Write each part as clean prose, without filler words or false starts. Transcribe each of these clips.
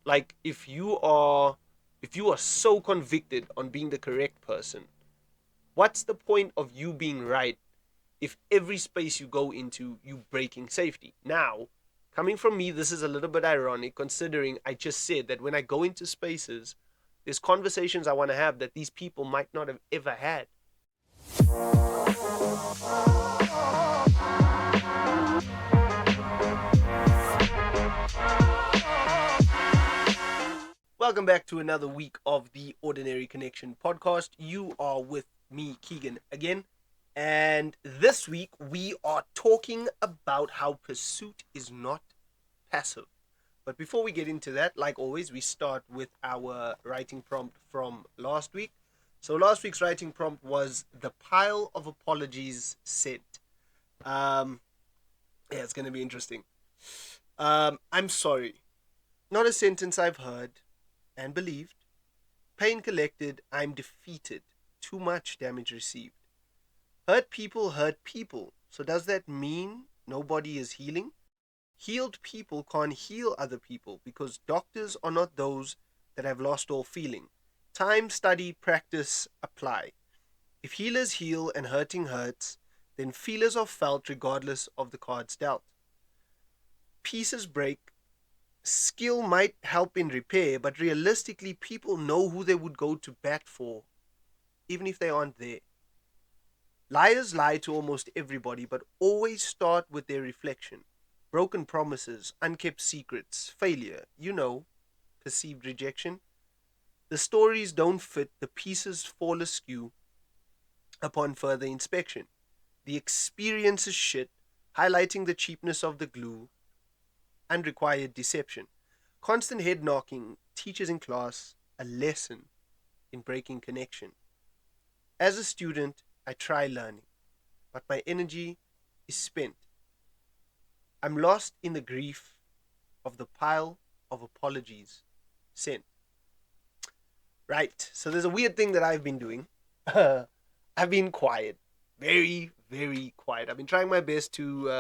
Like if you are so convicted on being the correct person, what's the point of you being right if every space you go into you breaking safety? Now, coming from me, this is a little bit ironic considering I just said that when I go into spaces, there's conversations I want to have that these people might not have ever had. Welcome back to another week of the Ordinary Connection podcast. You are with me, Keegan, again. And this week we are talking about how pursuit is not passive. But before we get into that, like always, we start with our writing prompt from last week. So last week's writing prompt was the pile of apologies sent. Um, yeah, it's going to be interesting. I'm sorry. Not a sentence I've heard and believed. Pain collected, I'm defeated. Too much damage received. Hurt people. So does that mean nobody is healing? Healed people can't heal other people because doctors are not those that have lost all feeling. Time, study, practice, apply. If healers heal and hurting hurts, then feelers are felt regardless of the cards dealt. Pieces break. Skill might help in repair, but realistically, people know who they would go to bat for, even if they aren't there. Liars lie to almost everybody, but always start with their reflection. Broken promises, unkept secrets, failure, perceived rejection. The stories don't fit, the pieces fall askew upon further inspection. The experience is shit, highlighting the cheapness of the glue, unrequired deception. Constant head knocking teaches in class a lesson in breaking connection. As a student, I try learning, but my energy is spent. I'm lost in the grief of the pile of apologies sent. Right, so there's a weird thing that I've been doing. I've been quiet, very, very quiet. I've been trying my best to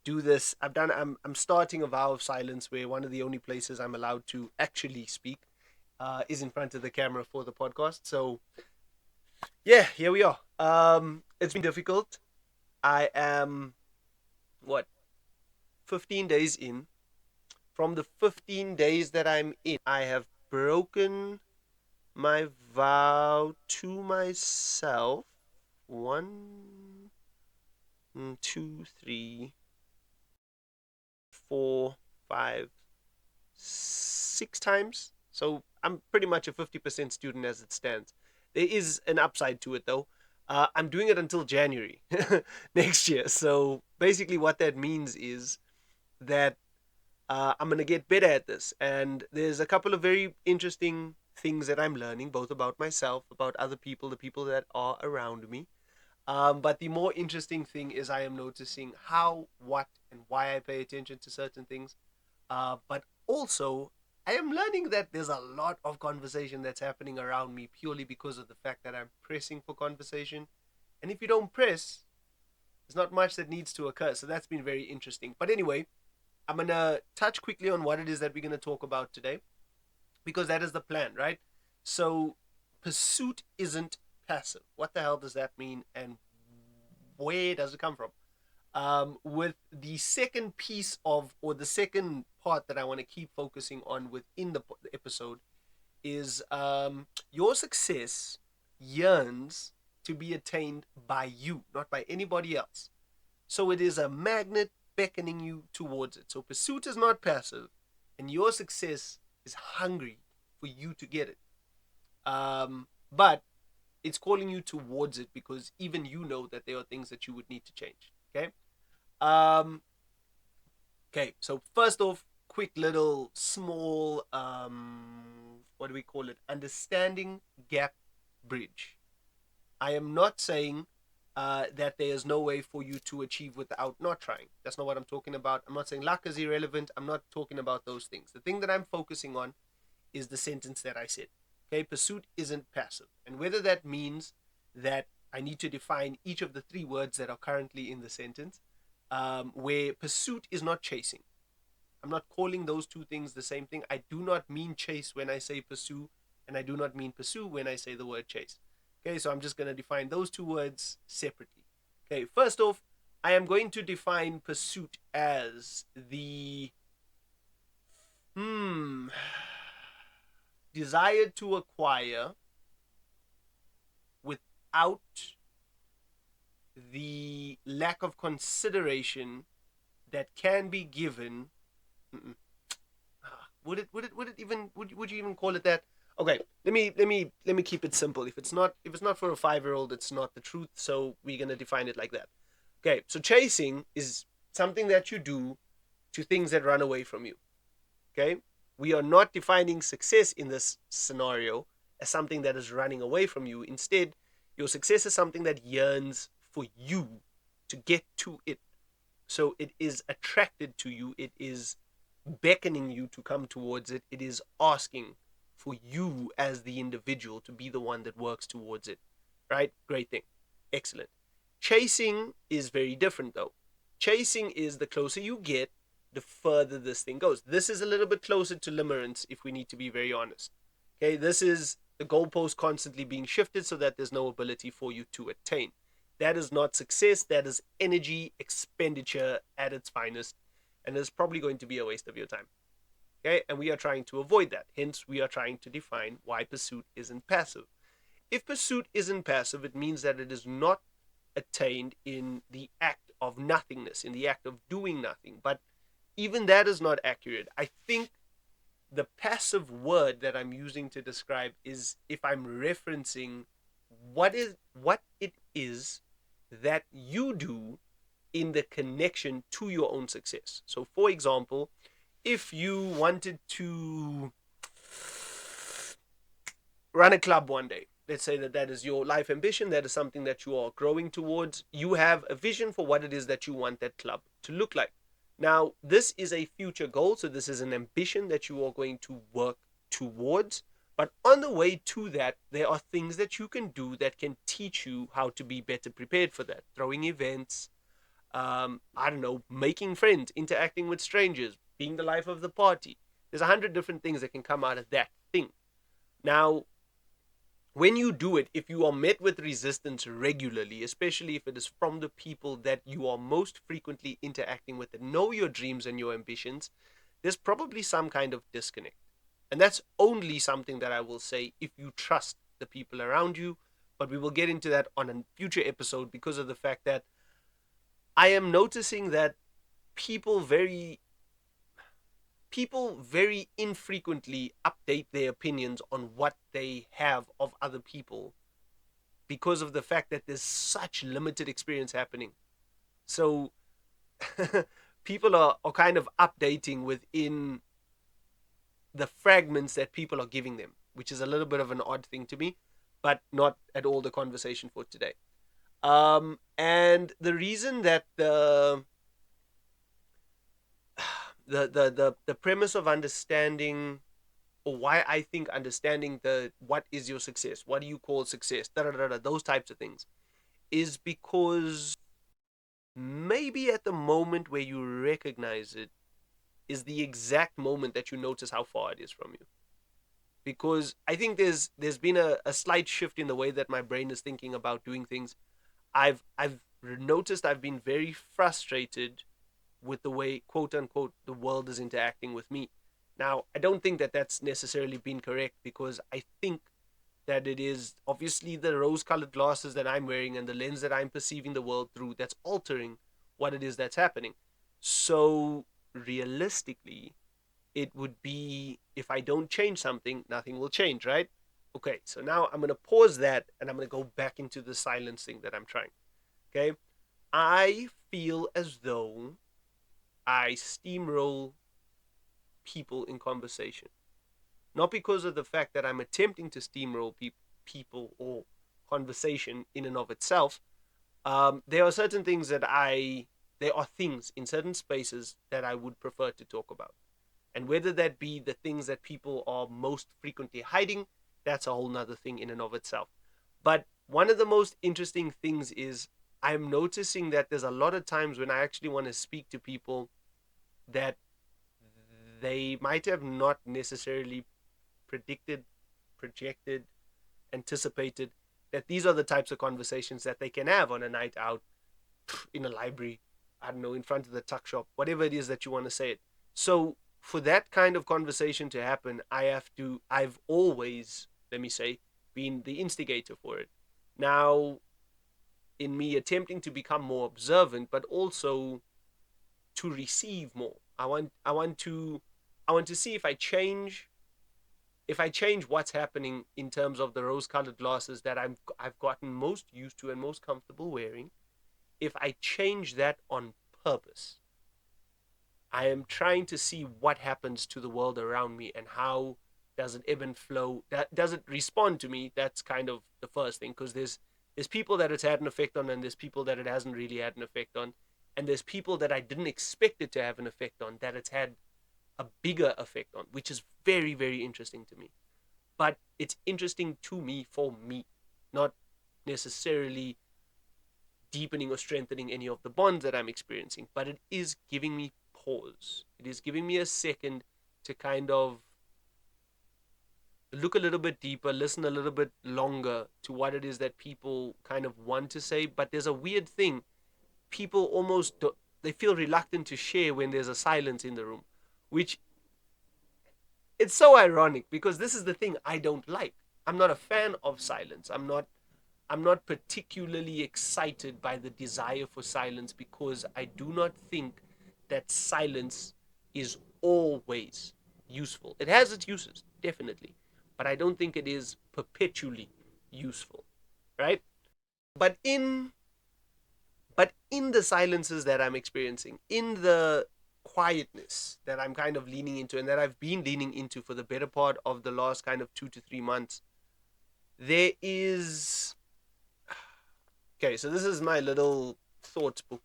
do this. I'm starting a vow of silence where one of the only places I'm allowed to actually speak is in front of the camera for the podcast. So yeah, here we are. It's been difficult. I am what 15 days in. From the 15 days that I'm in, I have broken my vow to myself. One, two, three, four, five, 6 times. So I'm pretty much a 50% student as it stands. There is an upside to it though. I'm doing it until January next year. So basically, what that means is that I'm going to get better at this. And there's a couple of very interesting things that I'm learning, both about myself, about other people, the people that are around me. But the more interesting thing is I am noticing how, what, and why I pay attention to certain things. But also, I am learning that there's a lot of conversation that's happening around me purely because of the fact that I'm pressing for conversation. And if you don't press, there's not much that needs to occur. So that's been very interesting. But anyway, I'm going to touch quickly on what it is that we're going to talk about today because that is the plan, right? So, pursuit isn't passive. What the hell does that mean and where does it come from? With the second piece of, or the second part that I want to keep focusing on within the episode is your success yearns to be attained by you, not by anybody else. So it is a magnet beckoning you towards it. So pursuit is not passive, and your success is hungry for you to get it. But it's calling you towards it because even you know that there are things that you would need to change. Okay. Um, okay. So first off, quick little small what do we call it? Understanding gap bridge. I am not saying that there is no way for you to achieve without not trying. That's not what I'm talking about. I'm not saying luck is irrelevant. I'm not talking about those things. The thing that I'm focusing on is the sentence that I said. Okay, pursuit isn't passive. And whether that means that I need to define each of the three words that are currently in the sentence, where pursuit is not chasing. I'm not calling those two things the same thing. I do not mean chase when I say pursue, and I do not mean pursue when I say the word chase. Okay, so I'm just going to define those two words separately. Okay, first off, I am going to define pursuit as the hmm desire to acquire without the lack of consideration that can be given. Would you even call it that? Okay, let me keep it simple. If it's not for a 5 year old, it's not the truth. So we're gonna define it like that. Okay, so chasing is something that you do to things that run away from you. Okay, we are not defining success in this scenario as something that is running away from you. Instead, your success is something that yearns for you to get to it. So it is attracted to you. It is beckoning you to come towards it. It is asking for you as the individual to be the one that works towards it. Right? Great thing. Excellent. Chasing is very different though. Chasing is the closer you get, the further this thing goes. This is a little bit closer to limerence if we need to be very honest. Okay, this is the goalpost constantly being shifted so that there's no ability for you to attain. That is not success, that is energy expenditure at its finest, and is probably going to be a waste of your time. Okay, and we are trying to avoid that. Hence, we are trying to define why pursuit isn't passive. If pursuit isn't passive, it means that it is not attained in the act of nothingness, in the act of doing nothing. But even that is not accurate. I think the passive word that I'm using to describe is if I'm referencing what it is that you do in the connection to your own success. So for example, if you wanted to run a club one day, let's say that is your life ambition, that is something that you are growing towards, you have a vision for what it is that you want that club to look like. Now, this is a future goal, so this is an ambition that you are going to work towards. But on the way to that, there are things that you can do that can teach you how to be better prepared for that. Throwing events, I don't know, making friends, interacting with strangers, being the life of the party. There's 100 different things that can come out of that thing. Now, when you do it, if you are met with resistance regularly, especially if it is from the people that you are most frequently interacting with that know your dreams and your ambitions, there's probably some kind of disconnect. And that's only something that I will say if you trust the people around you. But we will get into that on a future episode because of the fact that I am noticing that people very very infrequently update their opinions on what they have of other people because of the fact that there's such limited experience happening. So people are kind of updating within the fragments that people are giving them, which is a little bit of an odd thing to me, but not at all the conversation for today. And the reason that the premise of understanding, or why I think understanding the what is your success, what do you call success, those types of things, is because maybe at the moment where you recognize it is the exact moment that you notice how far it is from you. Because I think there's been a slight shift in the way that my brain is thinking about doing things. I've noticed I've been very frustrated with the way, quote unquote, the world is interacting with me. Now, I don't think that that's necessarily been correct, because I think that it is obviously the rose colored glasses that I'm wearing and the lens that I'm perceiving the world through that's altering what it is that's happening. So, realistically, it would be if I don't change something, nothing will change, right? Okay, so now I'm going to pause that and I'm going to go back into the silence thing that I'm trying. Okay, I feel as though I steamroll people in conversation. Not because of the fact that I'm attempting to steamroll people or conversation in and of itself. There are certain things there are things in certain spaces that I would prefer to talk about. And whether that be the things that people are most frequently hiding, that's a whole nother thing in and of itself. But one of the most interesting things is I'm noticing that there's a lot of times when I actually want to speak to people that they might have not necessarily predicted, projected, anticipated that these are the types of conversations that they can have on a night out, in a library, I don't know, in front of the tuck shop, whatever it is that you want to say it. So for that kind of conversation to happen, I've always, let me say, been the instigator for it. Now, in me attempting to become more observant, but also to receive more, I want to see if I change what's happening in terms of the rose-colored glasses that I've gotten most used to and most comfortable wearing. If I change that on purpose, I am trying to see what happens to the world around me and how does it ebb and flow. Does it respond to me? That's kind of the first thing, because there's people that it's had an effect on, and there's people that it hasn't really had an effect on, and there's people that I didn't expect it to have an effect on that it's had a bigger effect on, which is very, very interesting to me. But it's interesting to me for me, not necessarily deepening or strengthening any of the bonds that I'm experiencing, but it is giving me pause. It is giving me a second to kind of look a little bit deeper, listen a little bit longer to what it is that people kind of want to say. But there's a weird thing. People almost they feel reluctant to share when there's a silence in the room, which it's so ironic because this is the thing I don't like. I'm not a fan of silence. I'm not particularly excited by the desire for silence because I do not think that silence is always useful. It has its uses, definitely, but I don't think it is perpetually useful, right? But in the silences that I'm experiencing, in the quietness that I'm kind of leaning into and that I've been leaning into for the better part of the last kind of 2 to 3 months, there is okay, so this is my little thoughts book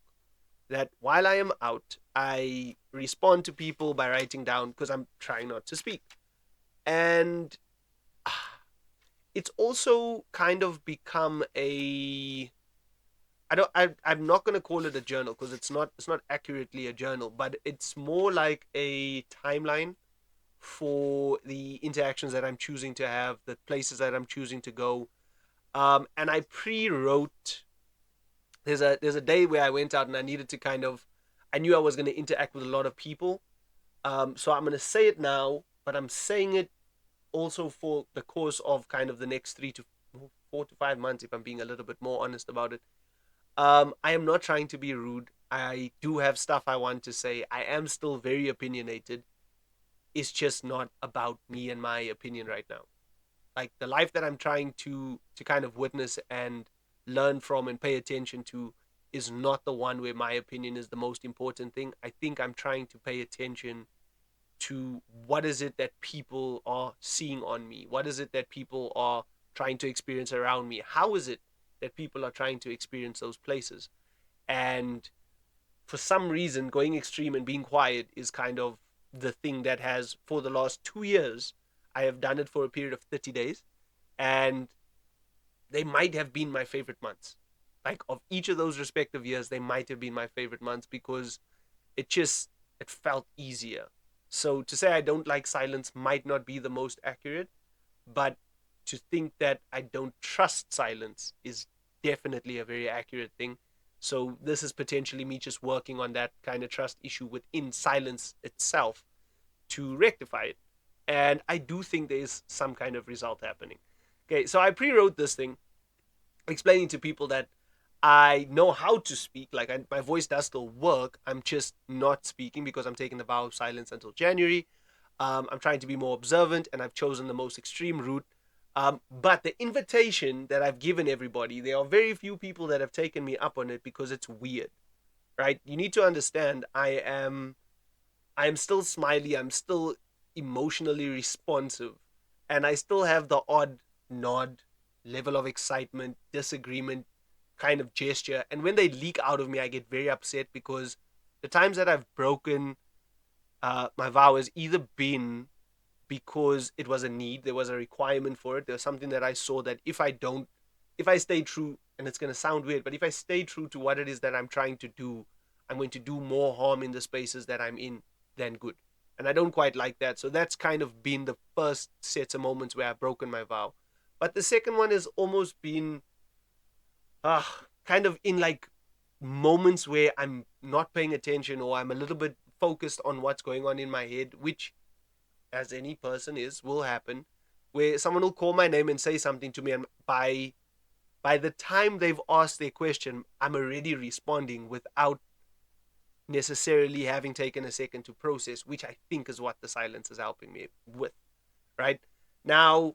that while I am out, I respond to people by writing down because I'm trying not to speak. And it's also kind of become a I'm not going to call it a journal because it's not accurately a journal, but it's more like a timeline for the interactions that I'm choosing to have, the places that I'm choosing to go. And I pre-wrote there's a day where I went out and I needed to kind of I knew I was going to interact with a lot of people. So I'm going to say it now, but I'm saying it also for the course of kind of the next 3 to 4 to 5 months, if I'm being a little bit more honest about it. I am not trying to be rude. I do have stuff I want to say. I am still very opinionated. It's just not about me and my opinion right now. Like the life that I'm trying to kind of witness and learn from and pay attention to is not the one where my opinion is the most important thing. I think I'm trying to pay attention to what is it that people are seeing on me? What is it that people are trying to experience around me? How is it that people are trying to experience those places? And for some reason, going extreme and being quiet is kind of the thing that has, for the last 2 years, I have done it for a period of 30 days. And they might have been my favorite months. Like, of each of those respective years, they might have been my favorite months because it just, it felt easier. So to say I don't like silence might not be the most accurate, but to think that I don't trust silence is definitely a very accurate thing. So this is potentially me just working on that kind of trust issue within silence itself to rectify it. And I do think there's some kind of result happening. Okay, so I pre-wrote this thing explaining to people that I know how to speak. Like my voice does still work. I'm just not speaking because I'm taking the vow of silence until January. I'm trying to be more observant, and I've chosen the most extreme route. But the invitation that I've given everybody, there are very few people that have taken me up on it because it's weird, right? You need to understand. I am still smiley. I'm still emotionally responsive, and I still have the odd nod, level of excitement, disagreement, kind of gesture. And when they leak out of me, I get very upset because the times that I've broken my vow has either been because it was a need, there was a requirement for it, there was something that I saw that if I stay true, and it's going to sound weird, but if I stay true to what it is that I'm trying to do, I'm going to do more harm in the spaces that I'm in than good. And I don't quite like that. So that's kind of been the first set of moments where I've broken my vow. But the second one has almost been kind of in like moments where I'm not paying attention or I'm a little bit focused on what's going on in my head, which, as any person is, will happen, where someone will call my name and say something to me, and by the time they've asked their question, I'm already responding without necessarily having taken a second to process, which I think is what the silence is helping me with. Right now,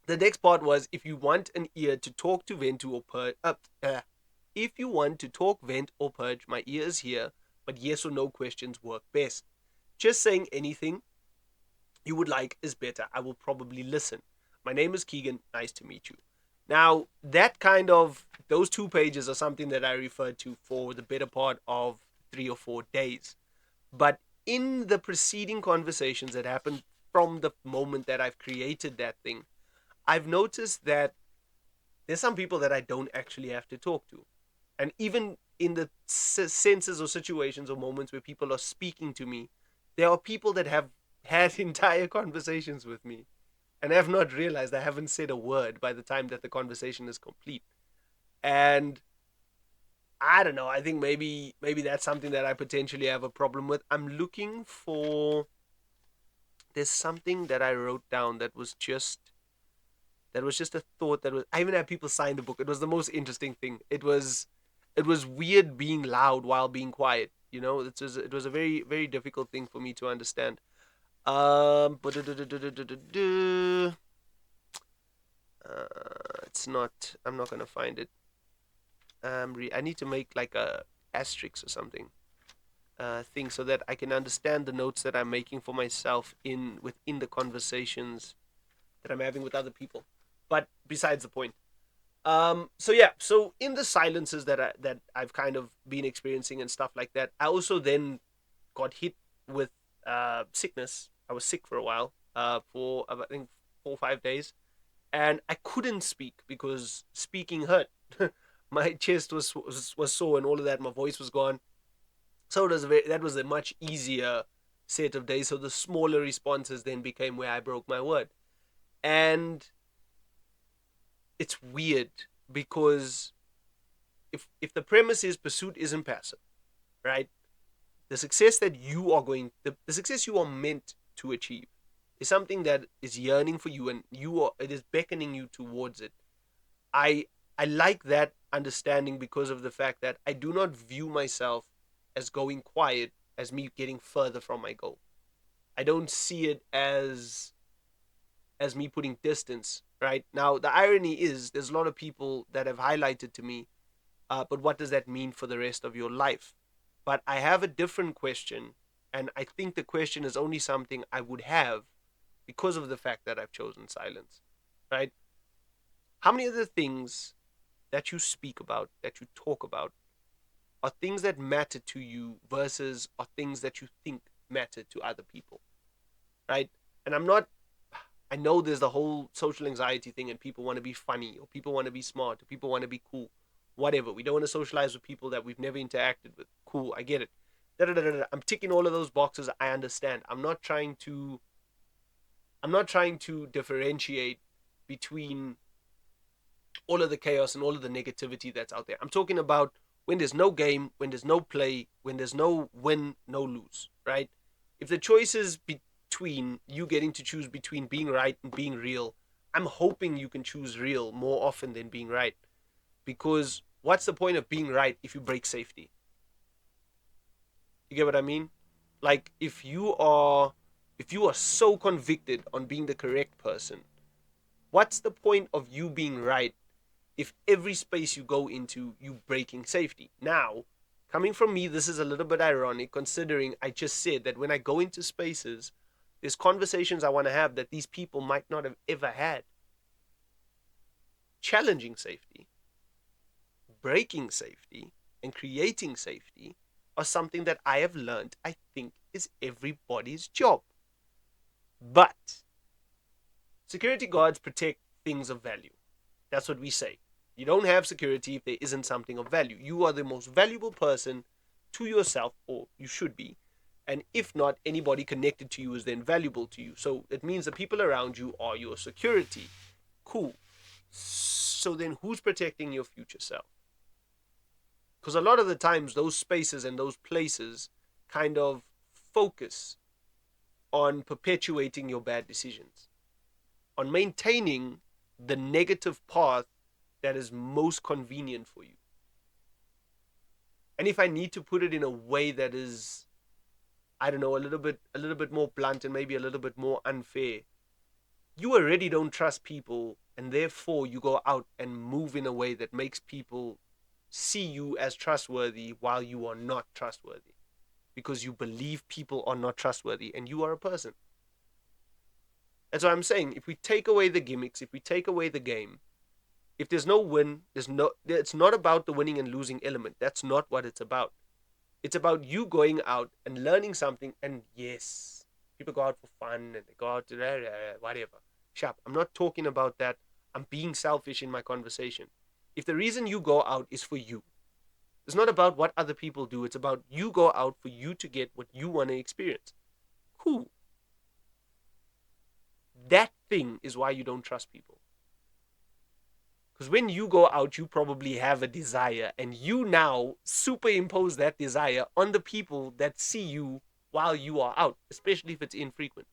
the next part was, if you want an ear to talk, to vent, to or purge. If you want to talk, vent, or purge, my ear is here, but yes or no questions work best. Just saying anything you would like is better. I will probably listen. My name is Keegan. Nice to meet you. Now, those 2 pages are something that I referred to for the better part of 3 or 4 days. But in the preceding conversations that happened from the moment that I've created that thing, I've noticed that there's some people that I don't actually have to talk to. And even in the senses or situations or moments where people are speaking to me, there are people that have had entire conversations with me and have not realized I haven't said a word by the time that the conversation is complete. And I don't know, I think maybe that's something that I potentially have a problem with. I'm looking for there's something that I wrote down that was just a thought that was I even had people sign the book. It was the most interesting thing. It was weird being loud while being quiet. It was a very very difficult thing for me to understand. But it's not. I'm not gonna find it. I need to make like a asterisk or something. Thing so that I can understand the notes that I'm making for myself within the conversations that I'm having with other people. But besides the point. So yeah, so in the silences that I've kind of been experiencing and stuff like that, I also then got hit with sickness. I was sick for a while, for I think 4 or 5 days, and I couldn't speak because speaking hurt. My chest was sore and all of that. My voice was gone. So that was a much easier set of days. So the smaller responses then became where I broke my word, and it's weird because if the premise is pursuit isn't passive, right? The success that the success you are meant to achieve is something that is yearning for you, and it is beckoning you towards it. I like that understanding because of the fact that I do not view myself as going quiet as me getting further from my goal. I don't see it as me putting distance. Right now, the irony is there's a lot of people that have highlighted to me, but what does that mean for the rest of your life? But I have a different question, and I think the question is only something I would have because of the fact that I've chosen silence. Right? How many of the things that you speak about, that you talk about, are things that matter to you versus are things that you think matter to other people? Right? And I know there's the whole social anxiety thing, and people want to be funny, or people want to be smart, or people want to be cool, whatever. We don't want to socialize with people that we've never interacted with. Cool, I get it. I'm ticking all of those boxes. I understand. I'm not trying to differentiate between all of the chaos and all of the negativity that's out there. I'm talking about when there's no game, when there's no play, when there's no win, no lose, right? If the choice is between you getting to choose between being right and being real, I'm hoping you can choose real more often than being right. Because what's the point of being right if you break safety? You get what I mean? Like if you are so convicted on being the correct person, what's the point of you being right if every space you go into, you breaking safety? Now, coming from me, this is a little bit ironic considering I just said that when I go into spaces, there's conversations I want to have that these people might not have ever had. Challenging safety, breaking safety, and creating safety are something that I have learned I think is everybody's job. But security guards protect things of value. That's what we say. You don't have security if there isn't something of value. You are the most valuable person to yourself, or you should be, And if not, anybody connected to you is then valuable to you. So it means the people around you are your security. Cool. So then who's protecting your future self? Because a lot of the times those spaces and those places kind of focus on perpetuating your bad decisions, on maintaining the negative path that is most convenient for you. And if I need to put it in a way that is, I don't know, a little bit more blunt and maybe a little bit more unfair, you already don't trust people, and therefore you go out and move in a way that makes people see you as trustworthy while you are not trustworthy, because you believe people are not trustworthy and you are a person. That's what I'm saying. If we take away the gimmicks, if we take away the game, if there's no win, it's not about the winning and losing element. That's not what it's about. It's about you going out and learning something. And yes, people go out for fun and they go out to whatever. Sharp. I'm not talking about that. I'm being selfish in my conversation. If the reason you go out is for you, it's not about what other people do. It's about you go out for you to get what you want to experience. Cool. That thing is why you don't trust people. Because when you go out, you probably have a desire, and you now superimpose that desire on the people that see you while you are out, especially if it's infrequent.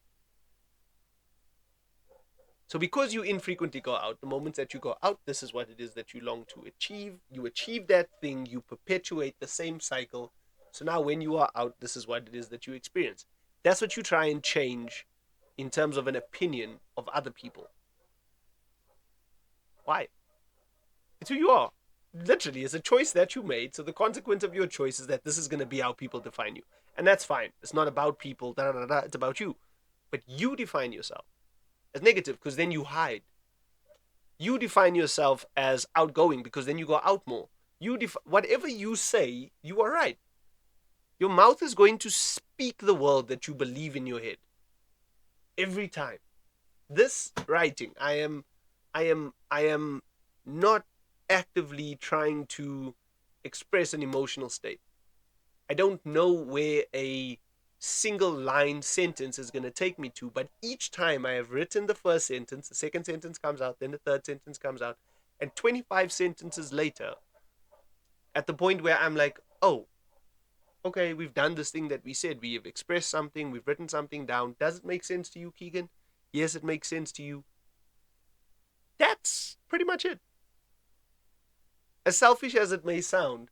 So because you infrequently go out, the moments that you go out, this is what it is that you long to achieve. You achieve that thing, you perpetuate the same cycle. So now when you are out, this is what it is that you experience. That's what you try and change in terms of an opinion of other people. Why? It's who you are. Literally, it's a choice that you made. So the consequence of your choice is that this is going to be how people define you. And that's fine. It's not about people, it's about you. But you define yourself as negative because then you hide. You define yourself as outgoing because then you go out more. Whatever you say, you are right. Your mouth is going to speak the world that you believe in your head. Every time. This writing, I am not actively trying to express an emotional state. I don't know where a single line sentence is going to take me to, but each time I have written the first sentence, the second sentence comes out, then the third sentence comes out, and 25 sentences later, at the point where I'm like, oh, okay, we've done this thing that we said. We have expressed something, we've written something down. Does it make sense to you, Keegan? Yes, it makes sense to you. That's pretty much it. As selfish as it may sound,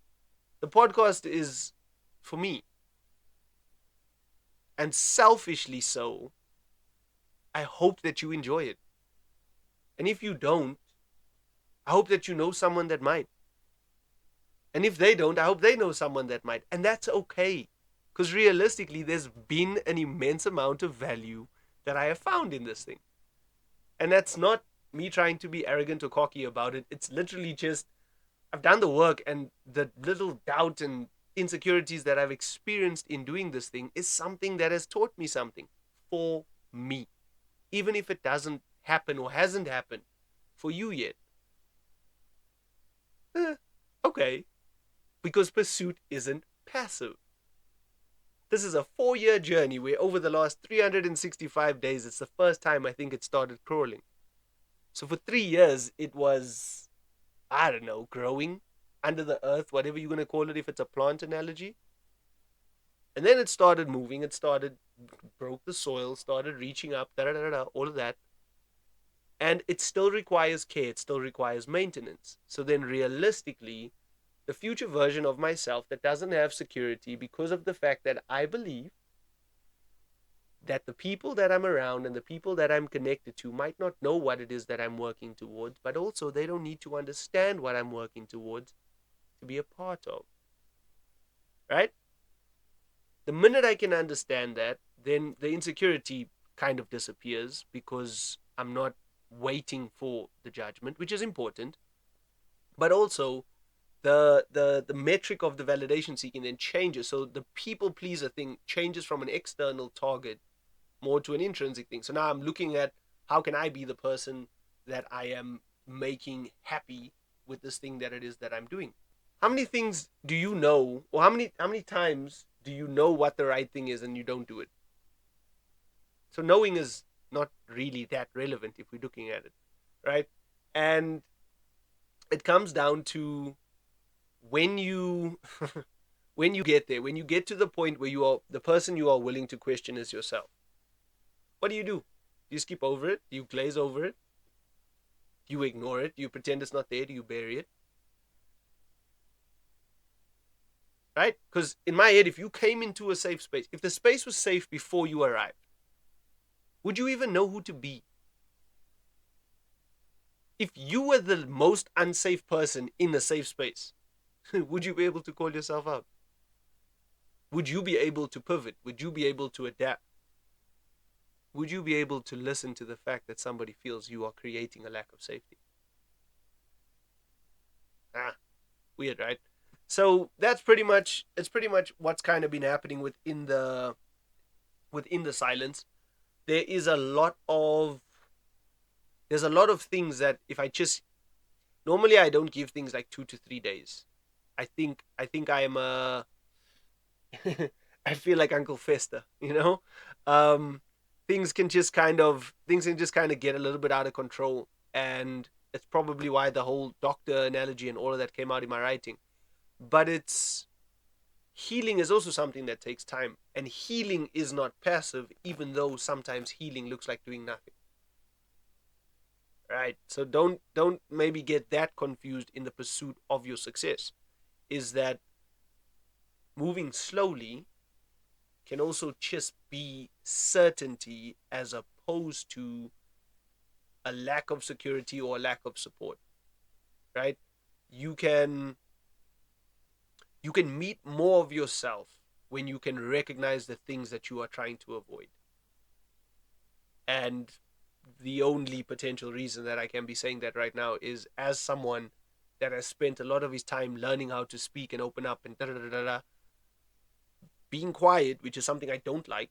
the podcast is for me. And selfishly so, I hope that you enjoy it. And if you don't, I hope that you know someone that might. And if they don't, I hope they know someone that might. And that's okay. Because realistically, there's been an immense amount of value that I have found in this thing. And that's not me trying to be arrogant or cocky about it. It's literally just, I've done the work, and the little doubt and insecurities that I've experienced in doing this thing is something that has taught me something for me. Even if it doesn't happen or hasn't happened for you yet. Okay. Because pursuit isn't passive. This is a 4-year journey where over the last 365 days, it's the first time I think it started crawling. So for 3 years, it was, I don't know, growing under the earth, whatever you're going to call it, if it's a plant analogy. And then it started moving, broke the soil, started reaching up, all of that. And it still requires care, it still requires maintenance. So then realistically, the future version of myself that doesn't have security because of the fact that I believe that the people that I'm around and the people that I'm connected to might not know what it is that I'm working towards, but also they don't need to understand what I'm working towards to be a part of. Right? The minute I can understand that, then the insecurity kind of disappears because I'm not waiting for the judgment, which is important. But also, the metric of the validation seeking then changes. So the people pleaser thing changes from an external target more to an intrinsic thing. So now I'm looking at how can I be the person that I am making happy with this thing that it is that I'm doing. How many things do you know, or how many times do you know what the right thing is and you don't do it? So knowing is not really that relevant if we're looking at it, right? And it comes down to when you when you get there, when you get to the point where you are the person you are willing to question is yourself. What do you do? Do you skip over it? Do you glaze over it? Do you ignore it? Do you pretend it's not there? Do you bury it? Right? Because in my head, if you came into a safe space, if the space was safe before you arrived, would you even know who to be? If you were the most unsafe person in a safe space, would you be able to call yourself out? Would you be able to pivot? Would you be able to adapt? Would you be able to listen to the fact that somebody feels you are creating a lack of safety? Weird, right? So that's pretty much what's kind of been happening within the silence. There is a lot of there's a lot of things that if I just normally I don't give things like 2 to 3 days. I think I am a I feel like Uncle Fester, you know. Um, things can just kind of get a little bit out of control, and it's probably why the whole doctor analogy and all of that came out in my writing. But it's healing is also something that takes time, and healing is not passive, even though sometimes healing looks like doing nothing. Right? So don't maybe get that confused in the pursuit of your success. Is that moving slowly can also just be certainty as opposed to a lack of security or a lack of support, right? You can you can meet more of yourself when you can recognize the things that you are trying to avoid. And the only potential reason that I can be saying that right now is as someone that has spent a lot of his time learning how to speak and open up and da da da da da, being quiet, which is something I don't like,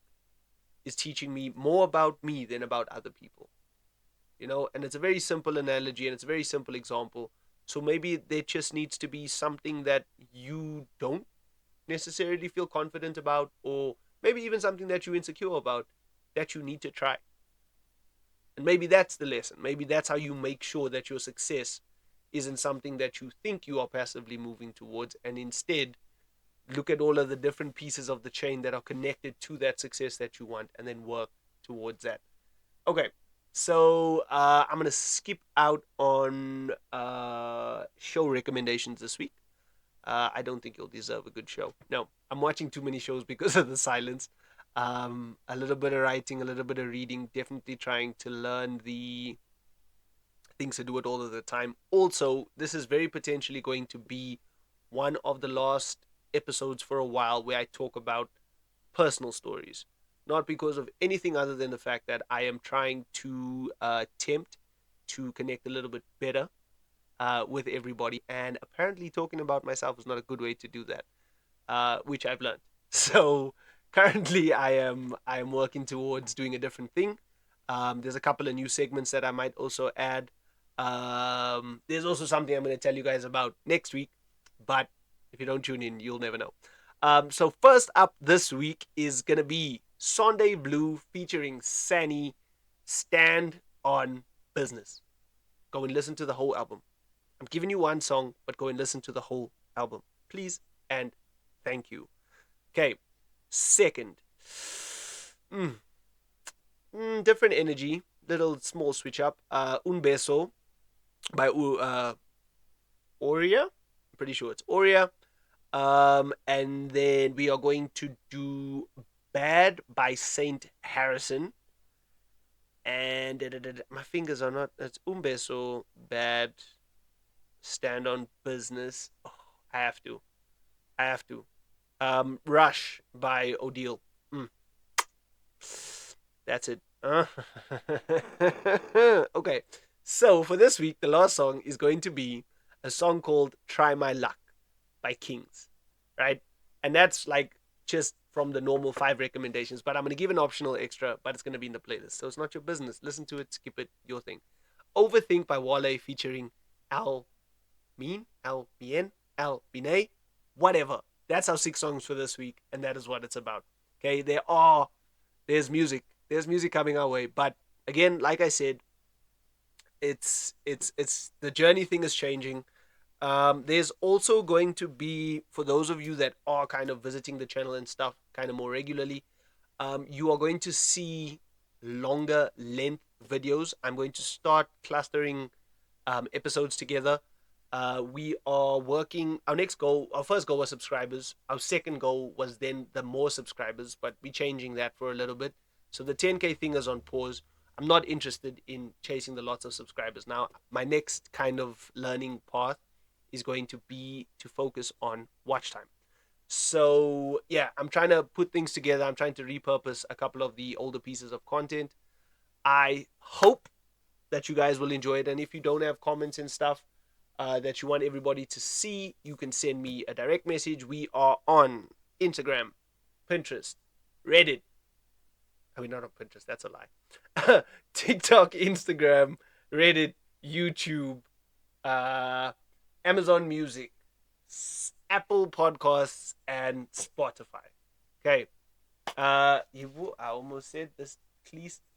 is teaching me more about me than about other people. And it's a very simple analogy and it's a very simple example. So maybe there just needs to be something that you don't necessarily feel confident about, or maybe even something that you're insecure about that you need to try. And maybe that's the lesson. Maybe that's how you make sure that your success isn't something that you think you are passively moving towards, and instead look at all of the different pieces of the chain that are connected to that success that you want and then work towards that. Okay, so I'm gonna skip out on show recommendations this week. I don't think you'll deserve a good show. No, I'm watching too many shows because of the silence. A little bit of writing, a little bit of reading. Definitely trying to learn the things to do it all of the time. Also, this is very potentially going to be one of the last episodes for a while where I talk about personal stories. Not because of anything other than the fact that I am trying to attempt to connect a little bit better with everybody. And apparently, talking about myself is not a good way to do that, which I've learned. So currently, I am working towards doing a different thing. There's a couple of new segments that I might also add. There's also something I'm going to tell you guys about next week, but if you don't tune in, you'll never know. So first up this week is gonna be Sunday Blue featuring Sani, Stand on Business. Go and listen to the whole album. I'm giving you one song, but go and listen to the whole album, please and thank you. Okay, second, different energy, little small switch up. Un Beso by Oria. I'm pretty sure it's Oria. And then we are going to do Bad by Saint Harrison. And my fingers are not. It's Un Beso, Bad, Stand on Business. Oh, I have to. I have to. Rush by Odile. That's it. Okay. So for this week, the last song is going to be a song called Try My Luck by Kings, right? And that's like just from the normal 5 recommendations, but I'm going to give an optional extra, but it's going to be in the playlist. So it's not your business. Listen to it, skip it, your thing. Overthink by Wale featuring Al Mean, Al Bien, Al Binay, whatever. That's our 6 songs for this week, and that is what it's about. Okay, there's music. There's music coming our way. But again, like I said, it's the journey thing is changing. There's also going to be, for those of you that are kind of visiting the channel and stuff kind of more regularly, you are going to see longer length videos. I'm going to start clustering episodes together. We are working. Our first goal was subscribers. Our second goal was then the more subscribers, but we're changing that for a little bit. So the 10K thing is on pause. I'm not interested in chasing the lots of subscribers now. My next kind of learning path is going to be to focus on watch time. So yeah, I'm trying to put things together. I'm trying to repurpose a couple of the older pieces of content. I hope that you guys will enjoy it. And if you don't have comments and stuff that you want everybody to see, you can send me a direct message. We are on Instagram, Pinterest, Reddit. I mean, not on Pinterest. That's a lie. TikTok, Instagram, Reddit, YouTube, Amazon Music, Apple Podcasts, and Spotify. Okay. I almost said this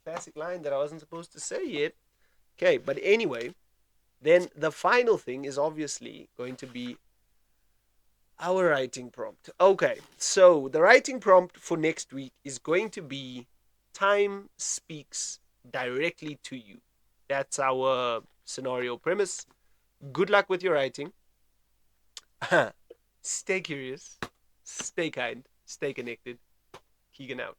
classic line that I wasn't supposed to say yet. Okay, but anyway, then the final thing is obviously going to be our writing prompt. Okay, so the writing prompt for next week is going to be time speaks directly to you. That's our scenario premise. Good luck with your writing. Stay curious, stay kind, stay connected. Keegan out.